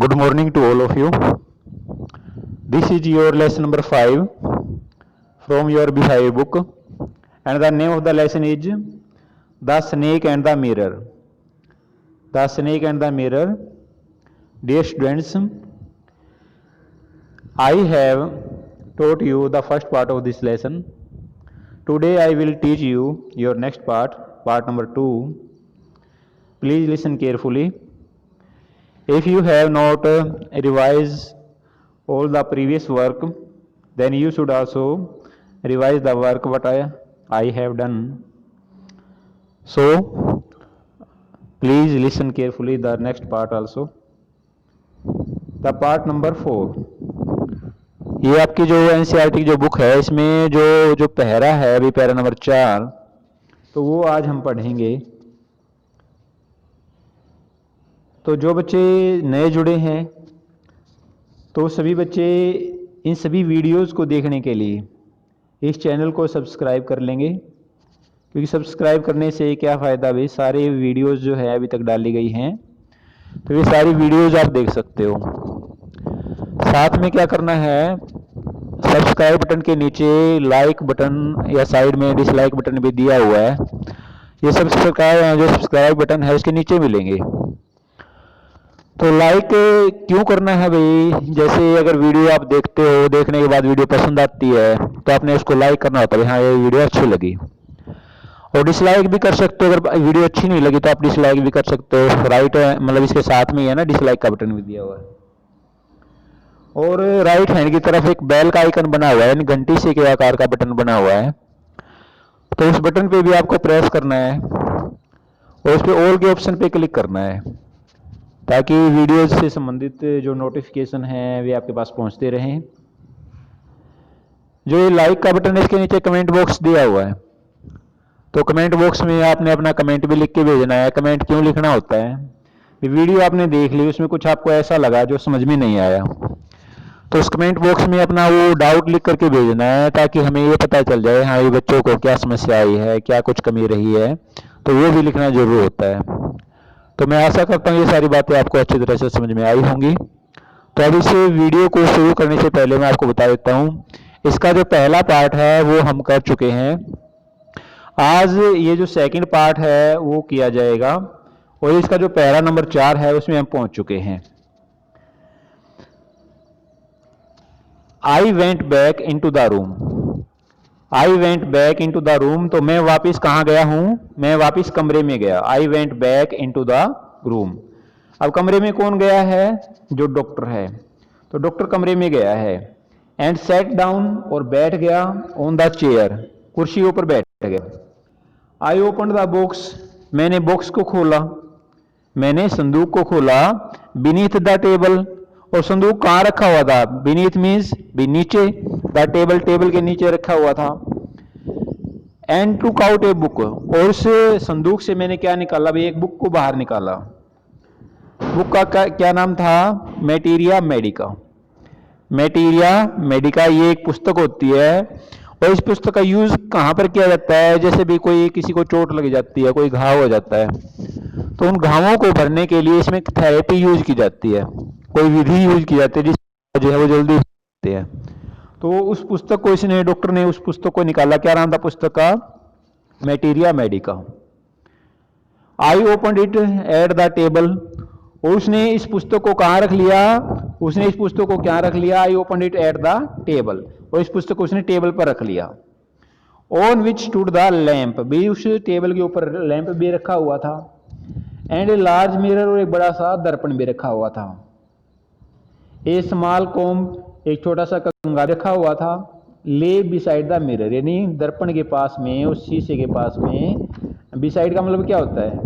Good morning to all of you. This is your lesson number 5 from your Behavior book, and the name of the lesson is The Snake and the Mirror. The Snake and the Mirror. Dear students, I have taught you the first part of this lesson. Today I will teach you your next part number 2. Please listen carefully. If you have not revised all the previous work, then you should also revise the work what I have done. So please listen carefully the next part also. The part number 4. ये आपकी जो NCERT की जो book है इसमें जो para है अभी पैरा नंबर 4, तो वो आज हम पढ़ेंगे। तो जो बच्चे नए जुड़े हैं तो सभी बच्चे इन सभी वीडियोस को देखने के लिए इस चैनल को सब्सक्राइब कर लेंगे, क्योंकि सब्सक्राइब करने से क्या फ़ायदा भाई, सारे वीडियोस जो है अभी तक डाली गई हैं तो ये सारी वीडियोस आप देख सकते हो। साथ में क्या करना है, सब्सक्राइब बटन के नीचे लाइक बटन या साइड में डिसलाइक बटन भी दिया हुआ है। ये सब्सक्राइब बटन है इसके नीचे मिलेंगे। तो लाइक क्यों करना है भाई, जैसे अगर वीडियो आप देखते हो, देखने के बाद वीडियो पसंद आती है तो आपने उसको लाइक करना होता है, हाँ ये वीडियो अच्छी लगी। और डिसलाइक भी कर सकते हो, अगर वीडियो अच्छी नहीं लगी तो आप डिसलाइक भी कर सकते हो। राइट मतलब इसके साथ में ही है ना, डिसलाइक का बटन भी दिया हुआ है। और राइट हैंड की तरफ एक बेल का आइकन बना हुआ है, यानी घंटी से के आकार का बटन बना हुआ है, तो उस बटन पे भी आपको प्रेस करना है और उस पर ऑल के ऑप्शन पे क्लिक करना है, ताकि वीडियो से संबंधित जो नोटिफिकेशन है वे आपके पास पहुंचते रहें। जो ये लाइक का बटन है इसके नीचे कमेंट बॉक्स दिया हुआ है, तो कमेंट बॉक्स में आपने अपना कमेंट भी लिख के भेजना है। कमेंट क्यों लिखना होता है, वीडियो आपने देख ली, उसमें कुछ आपको ऐसा लगा जो समझ में नहीं आया, तो उस कमेंट बॉक्स में अपना वो डाउट लिख करके भेजना है, ताकि हमें ये पता चल जाए हाँ ये बच्चों को क्या समस्या आई है, क्या कुछ कमी रही है, तो वो भी लिखना जरूर होता है। तो मैं आशा करता हूँ ये सारी बातें आपको अच्छी तरह से समझ में आई होंगी। तो अब इस वीडियो को शुरू करने से पहले मैं आपको बता देता हूँ, इसका जो पहला पार्ट है वो हम कर चुके हैं। आज ये जो सेकंड पार्ट है वो किया जाएगा, और इसका जो पैरा नंबर 4 है उसमें हम पहुंच चुके हैं। I went back into the room. I went back into the room, तो मैं वापिस कहाँ गया हूं, मैं वापिस कमरे में गया। I went back into the room. अब कमरे में कौन गया है, जो डॉक्टर है, तो डॉक्टर कमरे में गया है। एंड सेट डाउन, और बैठ गया, ऑन द चेयर, कुर्सी के ऊपर बैठ गया। आई ओपन द बॉक्स, मैंने बॉक्स को खोला, मैंने संदूक को खोला। बीनीथ द टेबल, और संदूक कहाँ रखा हुआ था, बीनीथ मीन्स भी नीचे, द टेबल टेबल के नीचे रखा हुआ था। And took out a book, और उस संदूक से मैंने क्या निकाला भाई, एक बुक को बाहर निकाला। बुक का क्या नाम था, मैटेरिया मेडिका। मैटेरिया मेडिका ये एक पुस्तक होती है, और इस पुस्तक का यूज कहाँ पर किया जाता है, जैसे भी कोई किसी को चोट लग जाती है, कोई घाव हो जाता है, तो उन घावों को भरने के लिए इसमें थेरेपी यूज की जाती है, कोई विधि यूज की जाती है जिस जो है वो जल्दी होती है। तो उस पुस्तक को इसने, डॉक्टर ने उस पुस्तक को निकाला। क्या नाम था पुस्तक का, materia medica. I open it at the table, और उसने इस पुस्तक को कहाँ रख लिया, उसने इस पुस्तक को क्या रख लिया, आई open it at the table, और इस पुस्तक को उसने टेबल पर रख लिया। On which stood the lamp, भी उस टेबल के ऊपर लैंप भी रखा हुआ था। एंड ए लार्ज मिरर, और एक बड़ा सा दर्पण भी रखा हुआ था। ए स्मॉल कॉम्ब, एक छोटा सा कंघा रखा हुआ था। ले बिसाइड द मिरर, यानी दर्पण के पास में, उस शीशे के पास में। बिसाइड का मतलब क्या होता है,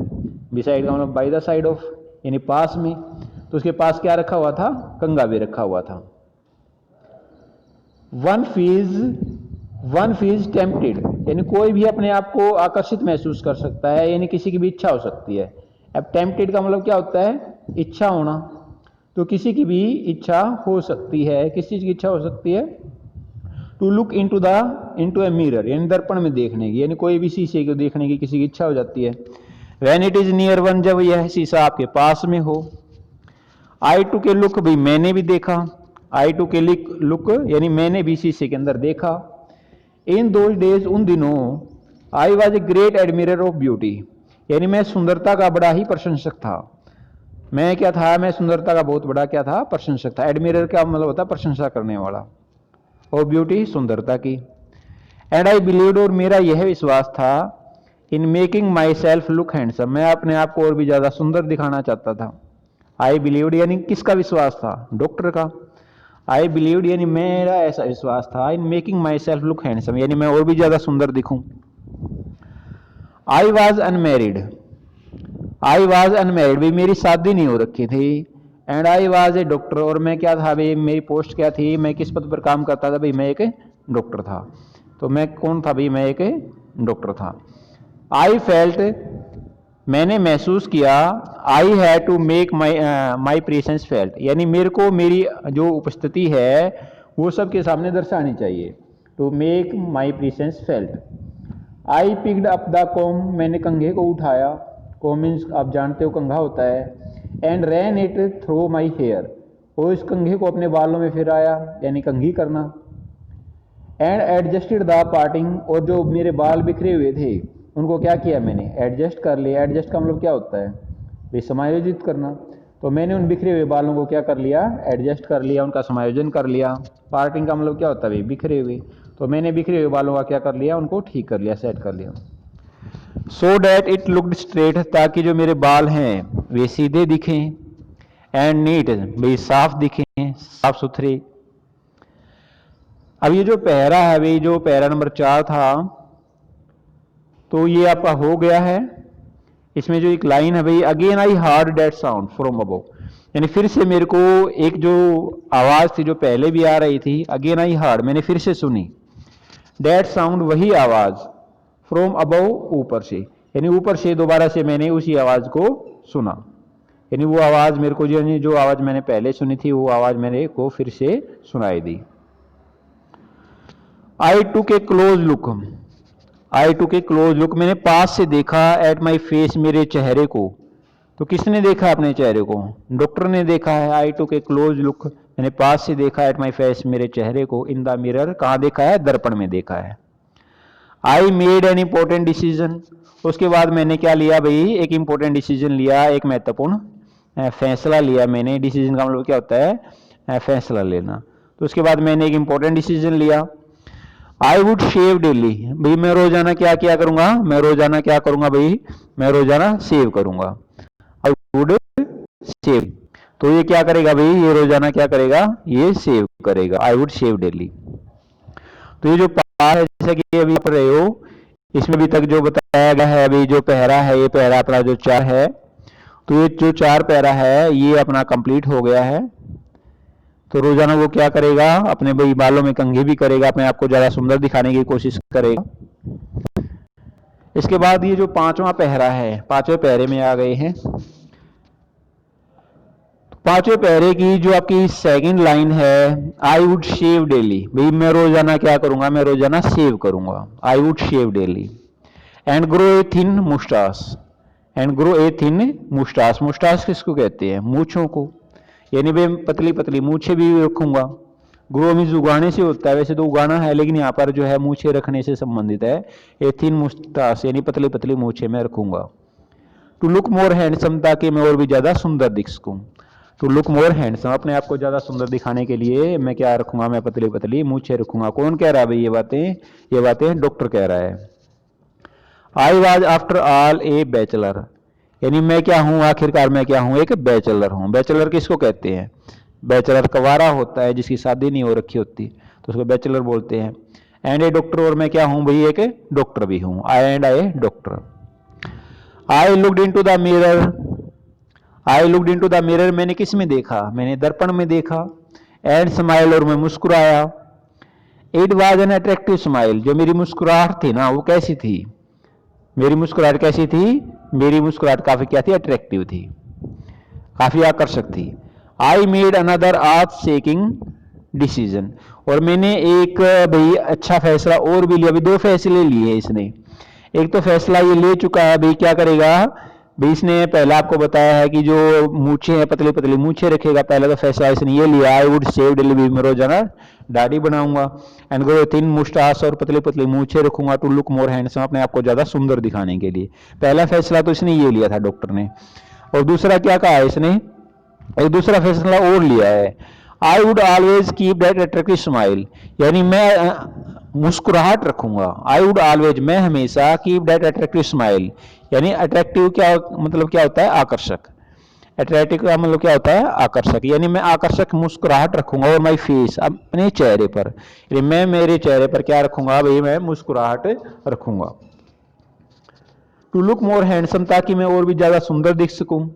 बिसाइड का मतलब बाय द साइड ऑफ, यानी पास में, तो उसके पास क्या रखा हुआ था, कंघा भी रखा हुआ था। वन फीज टेम्पटेड, यानी कोई भी अपने आप को आकर्षित महसूस कर सकता है, यानी किसी की भी इच्छा हो सकती है। अब टेम्पटेड का मतलब क्या होता है, इच्छा होना, तो किसी की भी इच्छा हो सकती है। किस चीज की इच्छा हो सकती है, to look into a mirror, यानी दर्पण में देखने की, यानी कोई भी शीशे को देखने की किसी की इच्छा हो जाती है। When it is near one, जब यह शीशा आपके पास में हो। आई टू के लुक, भाई मैंने भी देखा, आई टू के लुक यानी मैंने भी शीशे के अंदर देखा। इन दोज डेज, उन दिनों, I was a great admirer of beauty, यानी मैं सुंदरता का बड़ा ही प्रशंसक था। मैं क्या था, मैं सुंदरता का बहुत बड़ा क्या था, प्रशंसक था। एडमिरर का मतलब होता है प्रशंसा करने वाला, और ब्यूटी सुंदरता की। एंड आई बिलीव्ड, और मेरा यह विश्वास था, in making myself look handsome, मैं अपने आप को और भी ज्यादा सुंदर दिखाना चाहता था। आई बिलीव्ड यानी किसका विश्वास था, डॉक्टर का। आई बिलीव्ड यानी मेरा ऐसा विश्वास था, in making myself look handsome, यानी मैं और भी ज्यादा सुंदर दिखूं। I was unmarried, I was unmarried, भाई मेरी शादी नहीं हो रखी थी। And I was a doctor, और मैं क्या था भाई, मेरी पोस्ट क्या थी, मैं किस पद पर काम करता था भाई, मैं एक डॉक्टर था। तो मैं कौन था भाई, मैं एक डॉक्टर था। आई फेल्ट, मैंने महसूस किया, I had to make my presence felt, यानी मेरे को मेरी जो उपस्थिति है वो सबके सामने दर्शानी चाहिए। To make my presence felt. I picked up the comb, मैंने कंघे को उठाया, कॉम मीन्स आप जानते हो कंघा होता है। And ran it through my hair, और इस कंघे को अपने बालों में फिराया, यानी कंघी करना। एंड एडजस्टेड द पार्टिंग, और जो मेरे बाल बिखरे हुए थे उनको क्या किया मैंने, एडजस्ट कर लिया। एडजस्ट का मतलब क्या होता है भाई, समायोजित करना। तो मैंने उन बिखरे हुए बालों को क्या कर लिया, एडजस्ट कर लिया, उनका समायोजन कर लिया। पार्टिंग का मतलब क्या होता है भाई, बिखरे हुए। तो मैंने बिखरे हुए बालों का क्या कर लिया, उनको ठीक कर लिया, सेट कर लिया। So that it looked straight, ताकि जो मेरे बाल हैं वे सीधे दिखें। एंड नीट, भाई साफ दिखें, साफ सुथरे। अब ये जो पैरा है भाई, जो पैरा नंबर 4 था, तो ये आपका हो गया है। इसमें जो एक लाइन है भाई, again I hard that sound from above, यानी फिर से मेरे को एक जो आवाज थी जो पहले भी आ रही थी, अगेन आई हार्ड, मैंने फिर से सुनी। दैट साउंड, वही आवाज, फ्रॉम अबव, ऊपर से, यानी ऊपर से दोबारा से मैंने उसी आवाज को सुना। यानी वो आवाज मेरे को, जो आवाज मैंने पहले सुनी थी वो आवाज मेरे को फिर से सुनाई दी। आई टुक ए क्लोज लुक, आई टुक ए क्लोज लुक, मैंने पास से देखा, एट माई फेस, मेरे चेहरे को। तो किसने देखा अपने चेहरे को, डॉक्टर ने देखा है। आई टुक ए क्लोज लुक, मैंने पास से देखा, एट माई फेस, मेरे चेहरे को। इन द मिरर, कहाँ देखा है, दर्पण में देखा है। I made an important decision, उसके बाद मैंने क्या लिया भाई, एक इंपॉर्टेंट डिसीजन लिया, एक महत्वपूर्ण फैसला लिया मैंने। डिसीजन का मतलब क्या होता है, फैसला लेना। तो उसके बाद मैंने एक इंपॉर्टेंट डिसीजन लिया। आई वुड शेव डेली, भाई मैं रोजाना क्या किया करूंगा, मैं रोजाना क्या करूंगा भाई, मैं रोजाना सेव करूंगा। आई वुड सेव, तो ये क्या करेगा भाई, ये रोजाना क्या करेगा, ये सेव करेगा। I would save daily. तो ये जो पार है, जैसा कि अभी पढ़ रहे हो, इसमें अभी तक जो बताया गया है अभी, जो पहरा है, ये पहरा अपना जो 4 है, तो ये जो 4 पहरा है ये अपना कंप्लीट हो गया है। तो रोजाना वो क्या करेगा, अपने भाई बालों में कंघी भी करेगा, अपने आप को ज्यादा सुंदर दिखाने की कोशिश करेगा। इसके बाद ये जो 5वां पहरा है, 5वें पहरे में आ गए हैं। 5वें पहरे की जो आपकी सेकंड लाइन है, आई वुड शेव डेली, भाई मैं रोजाना क्या करूंगा, मैं रोजाना शेव करूंगा। I would shave daily. And grow a thin moustache, and grow a thin moustache, moustache किसको कहते हैं, मूछों को, यानी भाई पतली पतली मूछे भी रखूंगा। ग्रो मीन्स उगाने से होता है, वैसे तो उगाना है, लेकिन यहाँ पर जो है मूछे रखने से संबंधित है। ए थिन मुस्टास यानी पतली पतली मूछे मैं रखूंगा। टू लुक मोर हैंडसम, ताकि मैं और भी ज्यादा सुंदर दिख सकूं। टू लुक मोर हैंडसम, अपने आप को ज्यादा सुंदर दिखाने के लिए मैं क्या रखूंगा, मैं पतली पतली मूछे रखूंगा। कौन कह रहा है भाई ये बातें डॉक्टर कह रहा है। I was after all A bachelor, यानी मैं क्या हूं, आखिरकार मैं क्या हूं, एक बैचलर हूं। बैचलर किसको कहते हैं, बैचलर कवारा होता है जिसकी शादी नहीं हो रखी होती, तो उसको बैचलर बोलते हैं। एंड ए डॉक्टर, और मैं क्या हूं भाई, एक डॉक्टर भी हूं। I and I doctor. I looked into the mirror, I looked into the mirror, मैंने किस में देखा, मैंने दर्पण में देखा। एंड स्माइल, और मैं मुस्कुराया। It was an attractive smile, जो मेरी मुस्कुराहट थी ना वो कैसी थी, मेरी मुस्कुराहट कैसी थी, मेरी मुस्कुराहट काफी क्या थी, अट्रैक्टिव थी, काफी आकर्षक थी। I made another earth shaking decision, और मैंने एक भाई अच्छा फैसला और भी लिया। अभी 2 फैसले लिए इसने। एक तो फैसला ये ले चुका है भाई क्या करेगा, भी इसने पहले आपको बताया है कि जो मूछे हैं पतली पतली मूछे रखेगा, पहले तो फैसला इसने ये लिया, आई वुड सेव डेली में रोजाना दाढ़ी बनाऊंगा, एंड ग्रो थिन मुस्टास, और पतली पतली मूछे रखूंगा टू लुक मोर हैंडसम, अपने आप को ज्यादा सुंदर दिखाने के लिए। पहला फैसला तो इसने ये लिया था डॉक्टर ने। और दूसरा क्या कहा है इसने, एक दूसरा फैसला और लिया है, I would always keep that attractive smile, यानी मैं मुस्कुराहट रखूंगा। आई वुड ऑलवेज, मैं हमेशा, कीप दैट अट्रैक्टिव स्माइल, यानी अट्रैक्टिव क्या मतलब क्या होता है, आकर्षक। अट्रैक्टिव का मतलब क्या होता है, आकर्षक, यानी मैं आकर्षक मुस्कुराहट रखूंगा। और माई फेस, अपने चेहरे पर, यानी मैं मेरे चेहरे पर क्या रखूंगा भाई, मैं मुस्कुराहट रखूंगा। टू लुक मोर हैंडसम, ताकि मैं और भी ज्यादा सुंदर दिख सकूं।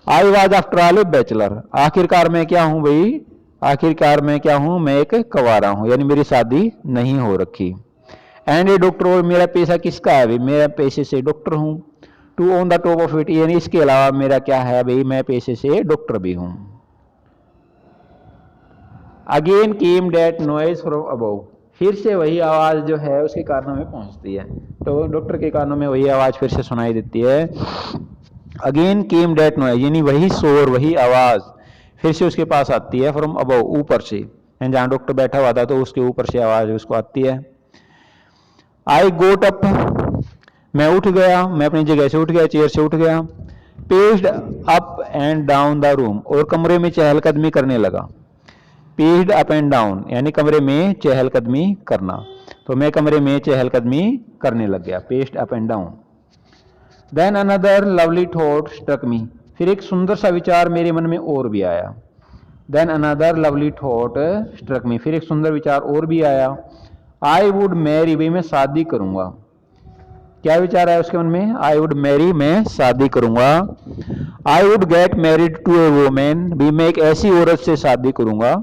I was after all A bachelor, आखिरकार मैं क्या हूं भाई, आखिरकार मैं क्या हूं, मैं एक कंवारा हूं, यानी मेरी शादी नहीं हो रखी। एंड ए डॉक्टर, और मेरा पेशा किसका है भाई, मेरा पेशे से डॉक्टर हूं। To on the top of it, यानी इसके अलावा मेरा क्या है भाई, मैं पेशे से डॉक्टर भी हूं। Again came that noise from above, फिर से वही आवाज जो है उसके कानों में पहुंचती है, तो डॉक्टर के कानों में वही आवाज फिर से सुनाई देती है। अगेन केम डेट नॉइज, यानी वही शोर, वही आवाज फिर से उसके पास आती है, फ्रॉम अबव, ऊपर से, जहां डॉक्टर बैठा हुआ था तो उसके ऊपर से आवाज उसको आती है। आई गोट अप, मैं उठ गया, मैं अपनी जगह से उठ गया, चेयर से उठ गया। Paced up and down the room, और कमरे में चहलकदमी करने लगा। पेस्ड अप एंड डाउन, यानी कमरे में चहलकदमी करना, तो मैं कमरे में चहलकदमी करने लग गया, paced up and down. Then another lovely thought struck me, फिर एक सुंदर सा विचार मेरे मन में और भी आया। Then another lovely thought struck me, फिर एक सुंदर विचार और भी आया। आई वुड मैरी, भाई मैं शादी करूंगा। क्या विचार आया उसके मन में, आई वुड मैरी, मैं शादी करूंगा। I would get married to a women, भी मैं एक ऐसी औरत से शादी करूंगा।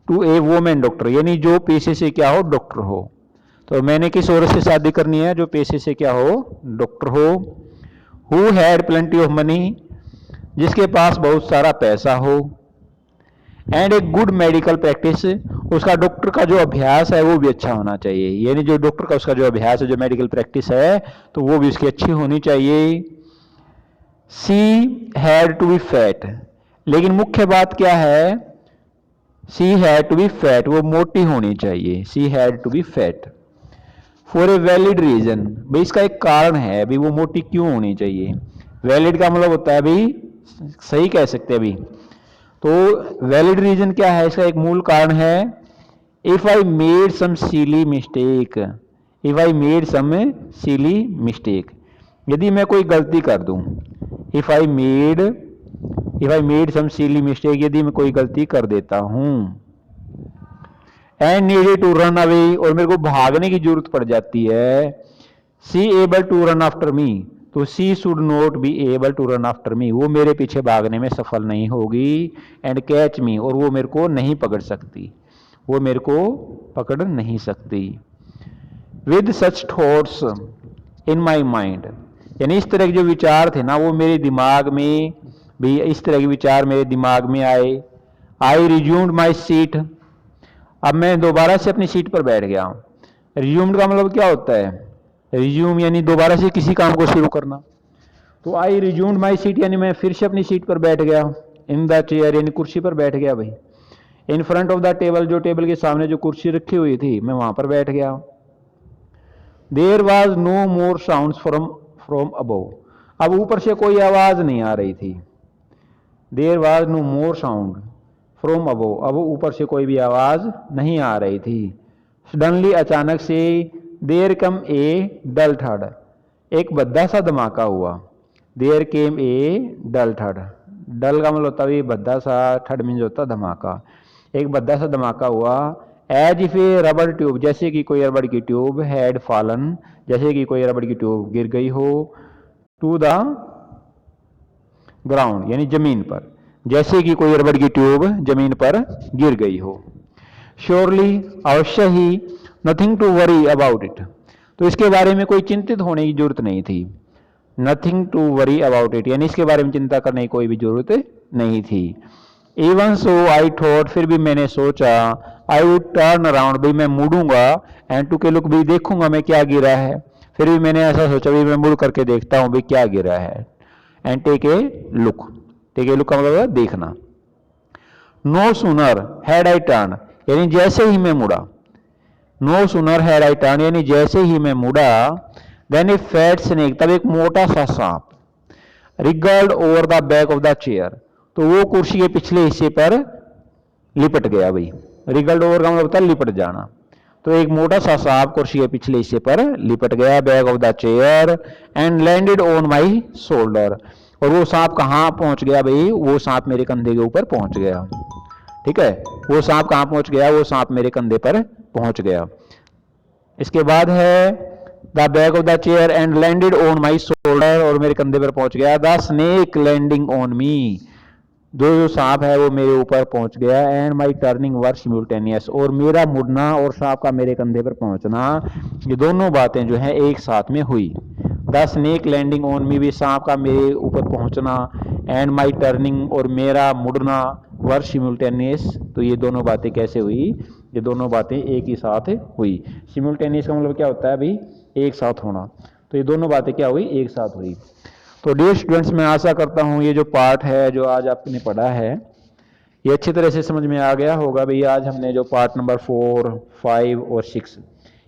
टू ए वोमेन डॉक्टर, यानी जो पेशे से क्या हो, डॉक्टर हो। तो मैंने किस औरत से शादी करनी है, जो पेशे से क्या हो, डॉक्टर हो। Who had plenty of money, जिसके पास बहुत सारा पैसा हो। And a good medical practice, उसका डॉक्टर का जो अभ्यास है वो भी अच्छा होना चाहिए, यानी जो डॉक्टर का उसका जो अभ्यास है, जो मेडिकल प्रैक्टिस है, तो वो भी उसकी अच्छी होनी चाहिए। She had to be fat, लेकिन मुख्य बात क्या है, she had to be fat, वो मोटी होनी चाहिए, she had to be fat. For a valid reason, भाई इसका एक कारण है, भाई वो मोटी क्यों होनी चाहिए। वैलिड का मतलब होता है भाई सही कह सकते हैं भाई, तो वैलिड रीजन क्या है, इसका एक मूल कारण है। If I made some silly mistake, if I made some silly mistake, यदि मैं कोई गलती कर दूं। If I made some silly mistake, यदि मैं कोई गलती कर देता हूं। And needed to run away, और मेरे को भागने की जरूरत पड़ जाती है। She able to run after me, तो she should not be able to run after me, वो मेरे पीछे भागने में सफल नहीं होगी। एंड कैच मी, और वो मेरे को नहीं पकड़ सकती, वो मेरे को पकड़ नहीं सकती। With such thoughts in my mind, यानी इस तरह के जो विचार थे ना, वो मेरे दिमाग में भी, इस तरह के विचार मेरे दिमाग में आए। आई रिज्यूम्ड माई सीट, अब मैं दोबारा से अपनी सीट पर बैठ गया। रिज्यूम्ड का मतलब क्या होता है, रिज्यूम यानी दोबारा से किसी काम को शुरू करना। तो आई रिज्यूम्ड माई सीट, यानी मैं फिर से अपनी सीट पर बैठ गया। इन द चेयर, यानी कुर्सी पर बैठ गया भाई। In front of the table, जो टेबल के सामने जो कुर्सी रखी हुई थी, मैं वहां पर बैठ गया। There was no more sound from above, अब ऊपर से कोई आवाज नहीं आ रही थी। There was no more sound from above, अब ऊपर से कोई भी आवाज नहीं आ रही थी। सडनली, अचानक से, देयर कम ए डल थड, एक भद्दा सा धमाका हुआ। देयर केम ए डल थड, डल का मतलब होता है भद्दा सा, थड मीन्स होता धमाका। एक भद्दा सा धमाका हुआ। एज इफ ए रबड़ ट्यूब, जैसे कि कोई रबड़ की ट्यूब, हैड फॉलन, जैसे कि कोई रबड़ की ट्यूब गिर गई हो। टू द ग्राउंड, यानी जमीन पर, जैसे कि कोई रबड़ की ट्यूब जमीन पर गिर गई हो। श्योरली, अवश्य ही, nothing to worry about it, तो इसके बारे में कोई चिंतित होने की जरूरत नहीं थी। Nothing to worry about it, यानी इसके बारे में चिंता करने की कोई भी जरूरत नहीं थी। इवन सो आई थॉट, फिर भी मैंने सोचा। आई वुड टर्न अराउंड, भाई मैं मुड़ूंगा। एंड टू के लुक, भी देखूंगा मैं क्या गिरा है। फिर भी मैंने ऐसा सोचा भी मैं मुड़ करके देखता हूँ भी क्या गिरा है, and take a look. Take a look का मतलब है देखना। No sooner had I turn, यानी जैसे ही मैं मुड़ा, no sooner had I turn यानी जैसे ही मैं मुड़ा, देन ए फैट स्नेक, तब एक मोटा सा सांप, रिगल्ड over the back of the chair, तो वो कुर्सी के पिछले हिस्से पर लिपट गया। भाई रिगल्ड ओवर का मतलब होता है लिपट जाना। तो एक मोटा सा सांप कुर्सी के पिछले हिस्से पर लिपट गया, back of the chair, and landed on my shoulder, और वो सांप कहाँ पहुंच गया भाई, वो सांप मेरे कंधे के ऊपर पहुंच गया। ठीक है, वो सांप कहाँ पहुंच गया, वो सांप मेरे कंधे पर पहुंच गया। इसके बाद है the back of the chair and landed on my shoulder, और मेरे कंधे पर पहुंच गया। The snake landing on me, जो सांप है वो मेरे ऊपर पहुंच गया। एंड माई टर्निंग वर सिम्युलटेनियस, और मेरा मुड़ना और सांप का मेरे कंधे पर पहुंचना, ये दोनों बातें जो है एक साथ में हुई। The snake landing on me भी सांप का मेरे ऊपर पहुंचना, एंड माई टर्निंग और मेरा मुड़ना, वर सिम्युलटेनियस, तो ये दोनों बातें कैसे हुई, ये दोनों बातें एक ही साथ हुई। सिम्युलटेनियस का मतलब क्या होता है अभी, एक साथ होना, तो ये दोनों बातें क्या हुई, एक साथ हुई। तो डियर स्टूडेंट्स, मैं आशा करता हूँ ये जो पार्ट है जो आज आपने पढ़ा है ये अच्छी तरह से समझ में आ गया होगा। भाई आज हमने जो पार्ट नंबर 4, 5 और 6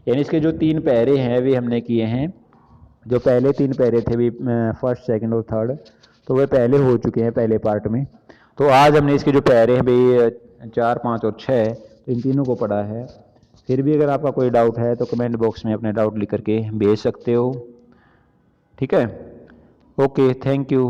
यानी इसके जो 3 पैरे हैं वे हमने किए हैं। जो पहले 3 पैरे थे भी, फर्स्ट, सेकंड और थर्ड, तो वे पहले हो चुके हैं पहले पार्ट में। तो आज हमने इसके जो पैरे हैं भाई 4, 5 और 6, तो इन तीनों को पढ़ा है। फिर भी अगर आपका कोई डाउट है तो कमेंट बॉक्स में अपने डाउट लिख करके भेज सकते हो। ठीक है, ओके, थैंक यू।